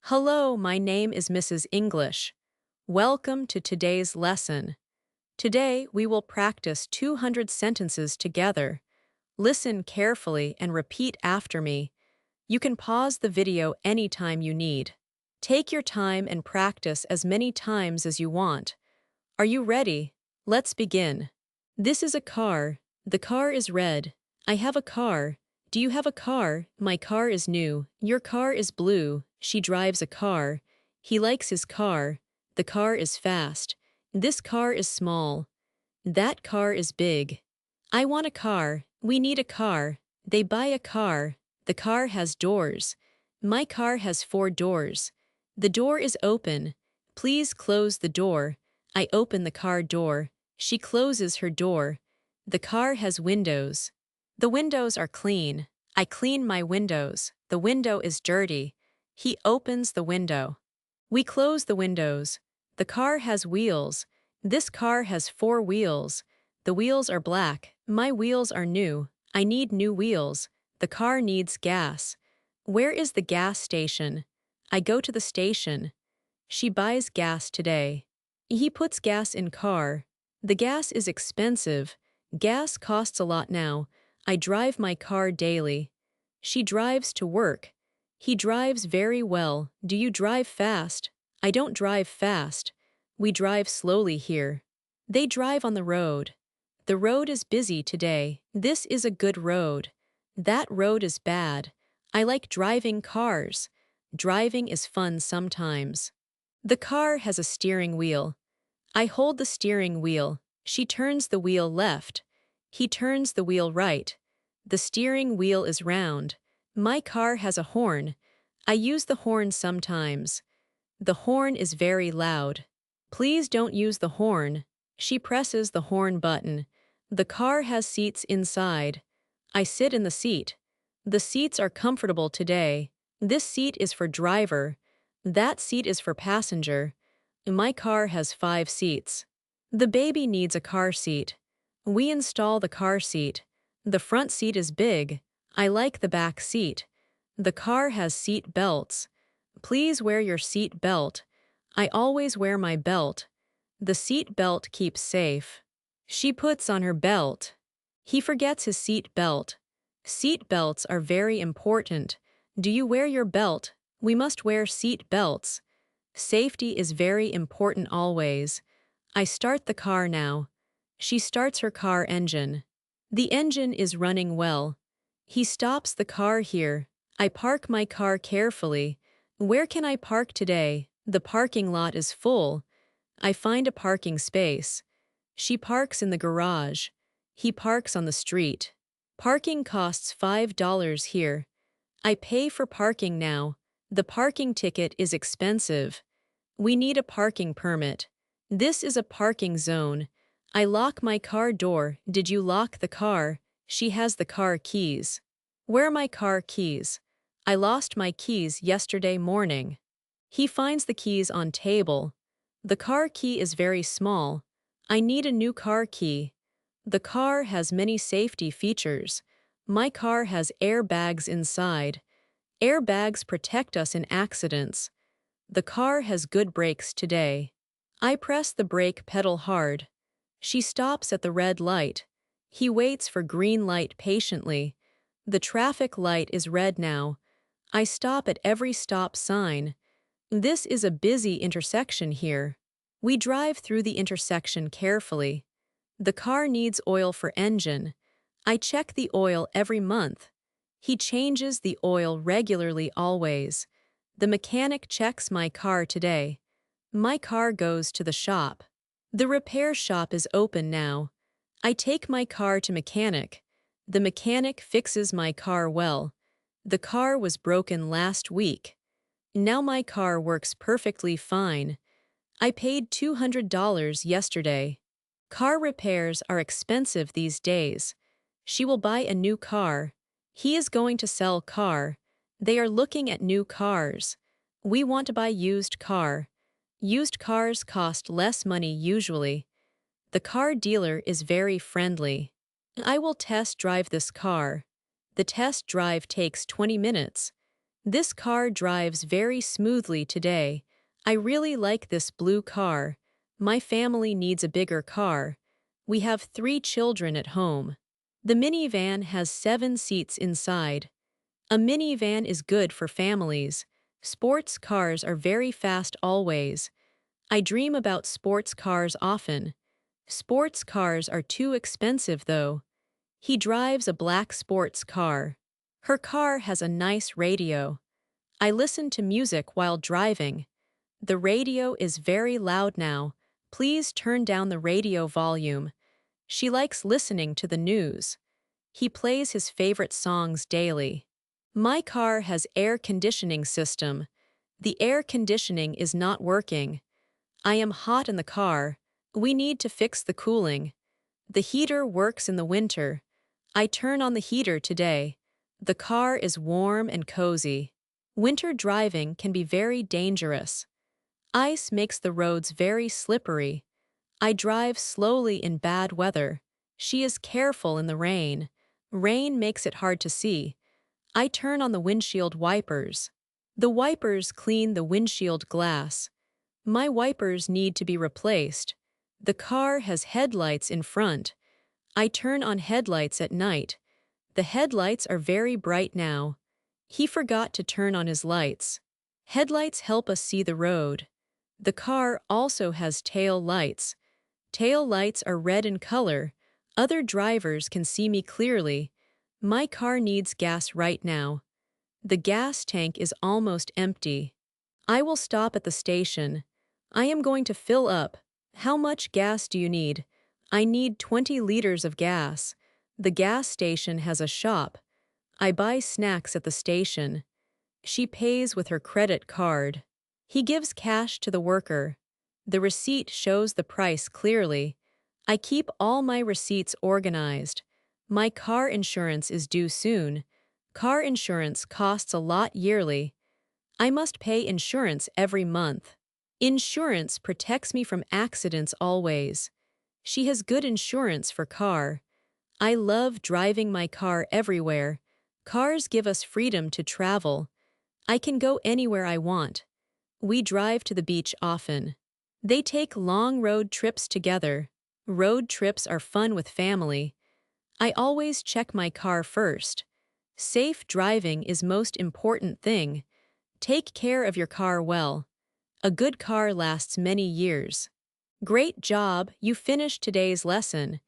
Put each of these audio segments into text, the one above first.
Hello, my name is Mrs. English. Welcome to today's lesson. Today we will practice 200 sentences together. Listen carefully and repeat after me. You can pause the video anytime you need. Take your time and practice as many times as you want. Are you ready? Let's begin. This is a car. The car is red. I have a car. Do you have a car? My car is new. Your car is blue. She drives a car. He likes his car. The car is fast. This car is small. That car is big. I want a car. We need a car. They buy a car. The car has doors. My car has 4 doors. The door is open. Please close the door. I open the car door. She closes her door. The car has windows. The windows are clean. I clean my windows. The window is dirty. He opens the window. We close the windows. The car has wheels. This car has 4 wheels. The wheels are black. My wheels are new. I need new wheels. The car needs gas. Where is the gas station? I go to the station. She buys gas today. He puts gas in car. The gas is expensive. Gas costs a lot now. I drive my car daily. She drives to work. He drives very well. Do you drive fast? I don't drive fast. We drive slowly here. They drive on the road. The road is busy today. This is a good road. That road is bad. I like driving cars. Driving is fun sometimes. The car has a steering wheel. I hold the steering wheel. She turns the wheel left. He turns the wheel right. The steering wheel is round. My car has a horn. I use the horn sometimes. The horn is very loud. Please don't use the horn. She presses the horn button. The car has seats inside. I sit in the seat. The seats are comfortable today. This seat is for driver. That seat is for passenger. My car has 5 seats. The baby needs a car seat. We install the car seat. The front seat is big. I like the back seat. The car has seat belts. Please wear your seat belt. I always wear my belt. The seat belt keeps safe. She puts on her belt. He forgets his seat belt. Seat belts are very important. Do you wear your belt? We must wear seat belts. Safety is very important always. I start the car now. She starts her car engine. The engine is running well. He stops the car here. I park my car carefully. Where can I park today? The parking lot is full. I find a parking space. She parks in the garage. He parks on the street. Parking costs $5 here. I pay for parking now. The parking ticket is expensive. We need a parking permit. This is a parking zone. I lock my car door. Did you lock the car? She has the car keys. Where are my car keys? I lost my keys yesterday morning. He finds the keys on table. The car key is very small. I need a new car key. The car has many safety features. My car has airbags inside. Airbags protect us in accidents. The car has good brakes today. I press the brake pedal hard. She stops at the red light. He waits for green light patiently. The traffic light is red now. I stop at every stop sign. This is a busy intersection here. We drive through the intersection carefully. The car needs oil for engine. I check the oil every month. He changes the oil regularly always. The mechanic checks my car today. My car goes to the shop. The repair shop is open now. I take my car to mechanic. The mechanic fixes my car well. The car was broken last week. Now my car works perfectly fine. I paid $200 yesterday. Car repairs are expensive these days. She will buy a new car. He is going to sell car. They are looking at new cars. We want to buy used car. Used cars cost less money usually. The car dealer is very friendly. I will test drive this car. The test drive takes 20 minutes. This car drives very smoothly today. I really like this blue car. My family needs a bigger car. We have 3 children at home. The minivan has 7 seats inside. A minivan is good for families. Sports cars are very fast always. I dream about sports cars often. Sports cars are too expensive though. He drives a black sports car. Her car has a nice radio. I listen to music while driving. The radio is very loud now. Please turn down the radio volume. She likes listening to the news. He plays his favorite songs daily. My car has air conditioning system. The air conditioning is not working. I am hot in the car. We need to fix the cooling. The heater works in the winter. I turn on the heater today. The car is warm and cozy. Winter driving can be very dangerous. Ice makes the roads very slippery. I drive slowly in bad weather. She is careful in the rain. Rain makes it hard to see. I turn on the windshield wipers. The wipers clean the windshield glass. My wipers need to be replaced. The car has headlights in front. I turn on headlights at night. The headlights are very bright now. He forgot to turn on his lights. Headlights help us see the road. The car also has tail lights. Tail lights are red in color. Other drivers can see me clearly. My car needs gas right now. The gas tank is almost empty. I will stop at the station. I am going to fill up. How much gas do you need? I need 20 liters of gas. The gas station has a shop. I buy snacks at the station. She pays with her credit card. He gives cash to the worker. The receipt shows the price clearly. I keep all my receipts organized. My car insurance is due soon. Car insurance costs a lot yearly. I must pay insurance every month. Insurance protects me from accidents always. She has good insurance for car. I love driving my car everywhere. Cars give us freedom to travel. I can go anywhere I want. We drive to the beach often. They take long road trips together. Road trips are fun with family. I always check my car first. Safe driving is most important thing. Take care of your car well. A good car lasts many years. Great job, you finished today's lesson.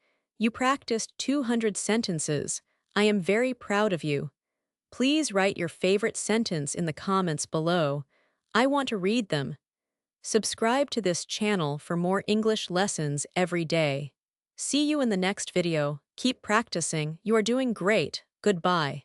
You practiced 200 sentences. I am very proud of you. Please write your favorite sentence in the comments below. I want to read them. Subscribe to this channel for more English lessons every day. See you in the next video. Keep practicing. You are doing great. Goodbye.